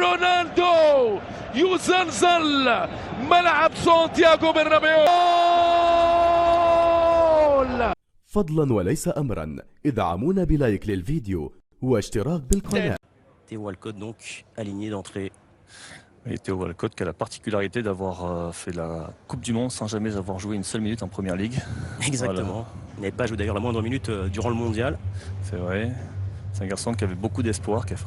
رونالدو يزلزل ملعب سانتياغو برنابيو. فضلا وليس أمرا ادعمونا بلايك للفيديو واشتراك بالقناة. Théo Walcott donc aligné d'entrée. Et Théo Walcott qui a la particularité d'avoir fait la Coupe du Monde sans jamais avoir joué une seule minute en Première Ligue. Exactement. Voilà. Il n'avait pas joué d'ailleurs la moindre minute durant le mondial. C'est vrai. C'est un garçon qui avait beaucoup d'espoir, qui a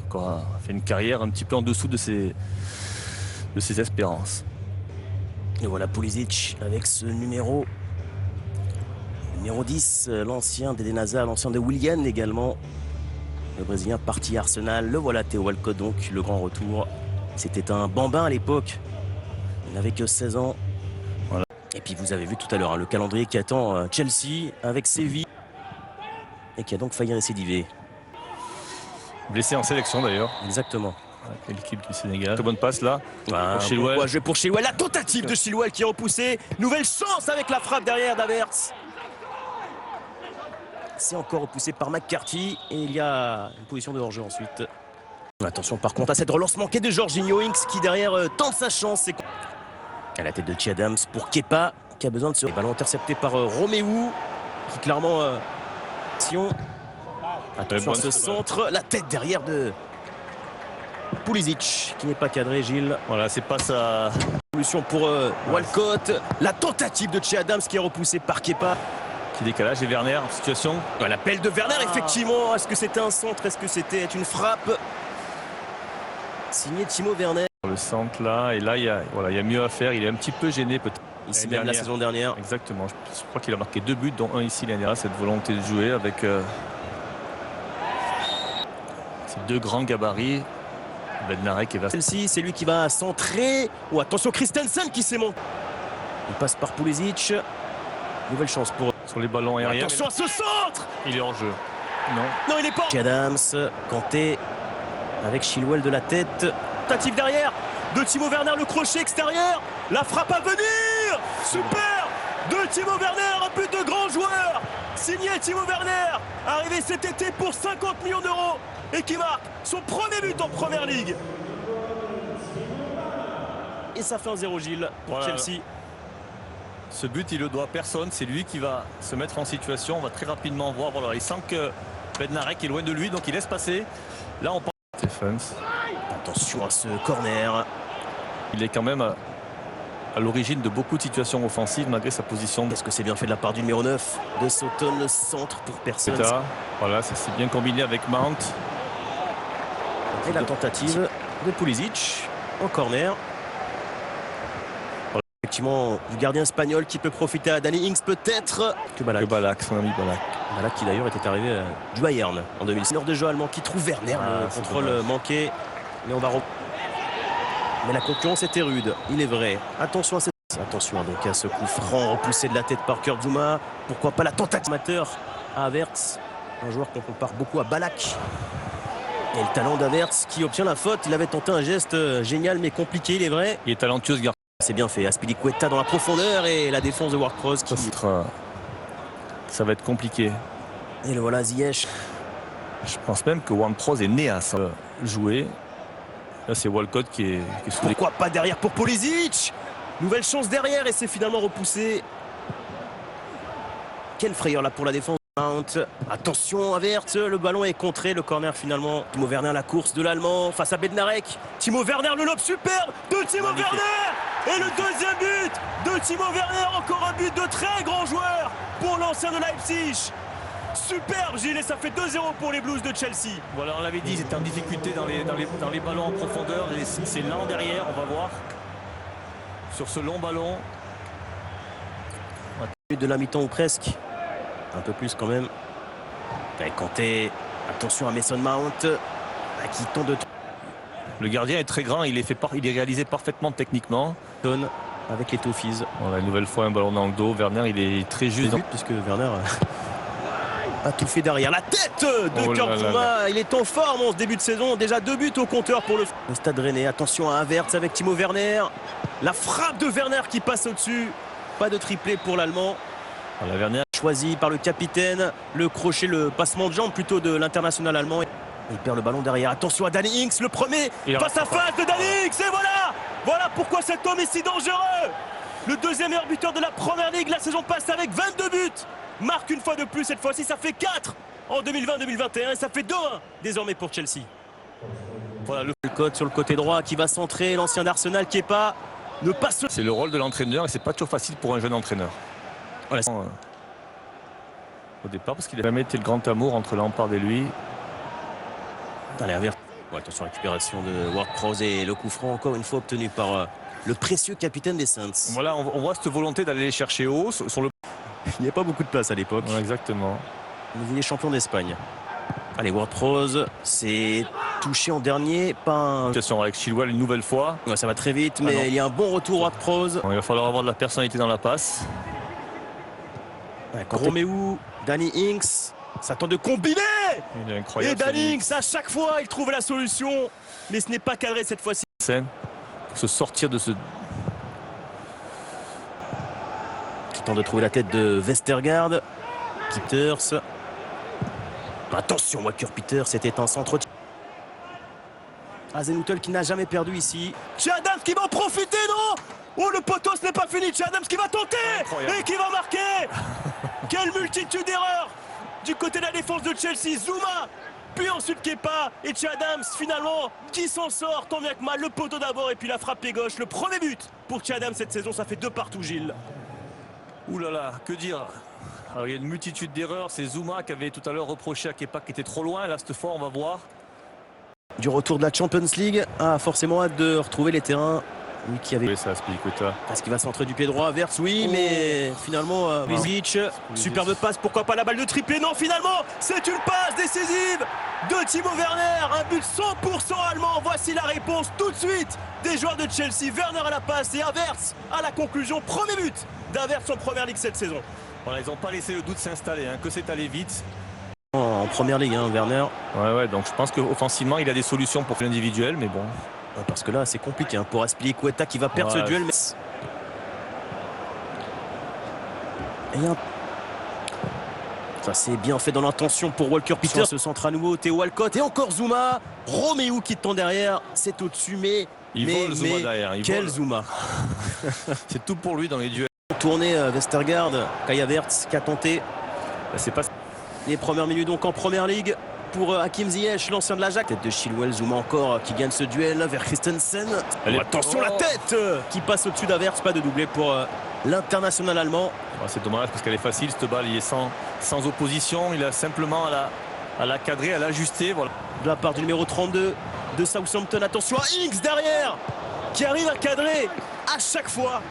fait une carrière un petit peu en dessous de ses espérances. Et voilà Pulisic avec ce numéro 10, l'ancien d'Eden Hazard, l'ancien de Willian également. Le Brésilien parti à Arsenal. Le voilà Théo Walcott donc, le grand retour. C'était un bambin à l'époque. Il n'avait que 16 ans. Voilà. Et puis vous avez vu tout à l'heure le calendrier qui attend Chelsea avec Séville. Et qui a donc failli récidiver. Blessé en sélection d'ailleurs. Exactement. L'équipe du Sénégal. Très bonne passe là. Pour Chilwell. Jeu pour Chilwell. La tentative de Chilwell qui est repoussée. Nouvelle chance avec la frappe derrière d'Havertz. C'est encore repoussé par McCarthy. Et il y a une position de hors-jeu ensuite. Attention par contre à cette relance manquée de Jorginho Inks qui derrière tente sa chance. À la tête de Che Adams pour Kepa qui a besoin de ce ballon intercepté par Romeu qui clairement attention à ce centre, la tête derrière de Pulisic qui n'est pas cadré. Gilles, voilà, c'est pas sa solution pour Walcott. La tentative de Che Adams qui est repoussée par Kepa. Petit décalage et Werner en situation. L'appel de Werner effectivement. Est-ce que c'était un centre? Est-ce que c'était une frappe? Signé Timo Werner. Le centre là, et là il y a mieux à faire. Il est un petit peu gêné peut-être. Ici même la saison dernière. Exactement. Je crois qu'il a marqué 2 buts, dont un ici l'année dernière. Cette volonté de jouer avec ces 2 grands gabarits. Bednarek et Vasquez. Celle-ci, c'est lui qui va centrer. Oh, attention Christensen qui s'est monté. Il passe par Pulisic. Nouvelle chance pour sur les ballons aériens. Attention à ce centre. Il est en jeu. Non. Non, il n'est pas. Adams, Kanté avec Chilwell de la tête. Tentative derrière de Timo Werner, le crochet extérieur. La frappe à venir. Super de Timo Werner, un but de grand joueur. Signé Timo Werner, arrivé cet été pour 50 millions d'euros et qui marque son premier but en Première Ligue. Et ça fait un 0 Gilles pour Chelsea. Ce but, il le doit à personne. C'est lui qui va se mettre en situation. On va très rapidement voir. Voilà, il sent que Bednarek est loin de lui, donc il laisse passer. Là, on parle. Stephens. Attention à ce corner. Il est quand même à l'origine de beaucoup de situations offensives malgré sa position. Est-ce que c'est bien fait de la part du numéro 9 de Sauton, le centre pour personne. Voilà, ça s'est bien combiné avec Mount. Et la tentative de Pulisic en corner. Effectivement, du gardien espagnol qui peut profiter à Danny Ings peut-être. Que Ballack, son ami Ballack. Ballack qui d'ailleurs était arrivé du Bayern en 2006. Nord de jeu allemand qui trouve Werner, le contrôle manqué. Mais on va mais la concurrence était rude, il est vrai. Attention à donc à ce coup franc repoussé de la tête par Kurt Zouma. Pourquoi pas la tentative amateur à Havertz, un joueur qu'on compare beaucoup à Ballack. Et le talent d'Havertz qui obtient la faute. Il avait tenté un geste génial mais compliqué, il est vrai. Il est talentueux ce garçon. C'est bien fait. Azpilicueta dans la profondeur et la défense de Ward-Prowse qui... Ça va être compliqué. Et le voilà Ziyech. Je pense même que Ward-Prowse est né à ça. Jouer. Là c'est Walcott qui est sous les... Pourquoi pas derrière pour Pulisic? Nouvelle chance derrière et c'est finalement repoussé. Quelle frayeur là pour la défense. Mount. Attention Havertz, le ballon est contré, le corner finalement. Timo Werner, la course de l'Allemand face à Bednarek. Timo Werner, le lob superbe de Timo Werner. Et le deuxième but de Timo Werner, encore un but de très grand joueur pour l'ancien de Leipzig. Superbe Gilles, et ça fait 2-0 pour les Blues de Chelsea. Voilà, on l'avait dit, ils étaient en difficulté dans les ballons en profondeur. C'est lent derrière, on va voir. Sur ce long ballon. De la mi-temps ou presque. Un peu plus quand même. Et Kanté, attention à Mason Mount qui tente de... Le gardien est très grand, il est réalisé parfaitement techniquement. Avec les Toffees. Voilà, une nouvelle fois un ballon dans le dos. Werner, il est très juste. Puisque Werner a tout fait derrière. La tête de Kurt Zouma. Il est en forme en ce début de saison. Déjà 2 buts au compteur pour le Stade Rennais. Attention à Havertz avec Timo Werner. La frappe de Werner qui passe au-dessus. Pas de triplé pour l'Allemand. Voilà, Werner choisi par le capitaine. Le crochet, le passement de jambe plutôt de l'international allemand. Il perd le ballon derrière. Attention à Danny Ings, le premier face à face de Danny Ings. Et voilà! Voilà pourquoi cet homme est si dangereux. Le deuxième meilleur buteur de la Première Ligue la saison passée avec 22 buts. Marque une fois de plus, cette fois-ci ça fait 4 en 2020-2021 et ça fait 2-1 désormais pour Chelsea. Voilà le code sur le côté droit qui va centrer l'ancien d'Arsenal qui est pas ne pas se... C'est le rôle de l'entraîneur et c'est pas toujours facile pour un jeune entraîneur. Voilà. Au départ parce qu'il n'a jamais été le grand amour entre Lampard et lui. Allez, attention à la récupération de Ward-Prowse et le coup franc encore une fois obtenu par le précieux capitaine des Saints. Voilà, on voit cette volonté d'aller les chercher haut sur le... Il n'y a pas beaucoup de place à l'époque. Ouais, exactement. Vous voyez champion d'Espagne. Allez, Ward-Prowse, c'est touché en dernier, pas un... Situation avec Chilwell une nouvelle fois. Ouais, ça va très vite, mais il y a un bon retour Ward-Prowse. Il va falloir avoir de la personnalité dans la passe. Ouais, Romeu, Danny Ings, ça tente de combiner. Il est incroyable. Et Danny Ings, à chaque fois, il trouve la solution, mais ce n'est pas cadré cette fois-ci. Pour se sortir de ce... Qui tente de trouver la tête de Vestergaard. Peters. Attention, Walker Peters, c'était un centre. Hasenhüttl qui n'a jamais perdu ici. Che Adams qui va en profiter, non? Oh, le poteau, ce n'est pas fini. Che Adams qui va tenter et qui va marquer. Quelle multitude d'erreurs du côté de la défense de Chelsea. Zouma, puis ensuite Kepa et Che Adams finalement qui s'en sort tant bien que mal. Le poteau d'abord et puis la frappe pied gauche. Le premier but pour Che Adams cette saison, ça fait 2 partout, Gilles. Ouh là là, que dire? Alors, il y a une multitude d'erreurs. C'est Zouma qui avait tout à l'heure reproché à Kepa qui était trop loin. Là, cette fois, on va voir. Du retour de la Champions League. Ah, forcément hâte de retrouver les terrains. Lui qui avait... Oui, ça Aspilicueta. Parce qu'il va centrer du pied droit. Verts, oui, mais finalement, Pulisic. Superbe passe, pourquoi pas la balle de triplé? Non, finalement, c'est une passe décisive de Timo Werner. Un but 100% allemand. Voici la réponse tout de suite des joueurs de Chelsea. Werner à la passe et Havertz à la conclusion. Premier but d'Havertz en Première Ligue cette saison. Voilà, ils n'ont pas laissé le doute s'installer, hein, que c'est allé vite. En Première Ligue, hein, Werner. Ouais, donc je pense qu'offensivement, il a des solutions pour l'individuel, mais bon. Ouais, parce que là, c'est compliqué hein, pour Aspilicueta qui va perdre ce duel. Mais... Ça, c'est bien fait dans l'intention pour Walker Peters. Ce centre à nouveau, Theo Walcott et encore Zouma. Romeu qui tend derrière, c'est au-dessus, mais... Il vole Zouma derrière. Quel Zouma. C'est tout pour lui dans les duels. Tourné Vestergaard, Kai Havertz qui a tenté. C'est pas... Les premières minutes donc en Première Ligue pour Hakim Ziyech, l'ancien de l'Ajax. Tête de Chilwell, Zouma encore qui gagne ce duel vers Christensen. Attention la tête qui passe au-dessus d'Havertz, pas de doublé pour l'international allemand. C'est dommage parce qu'elle est facile cette balle, il est sans opposition, il a simplement à la cadrer, à l'ajuster. Voilà. De la part du numéro 32 de Southampton, attention à Ings derrière qui arrive à cadrer à chaque fois.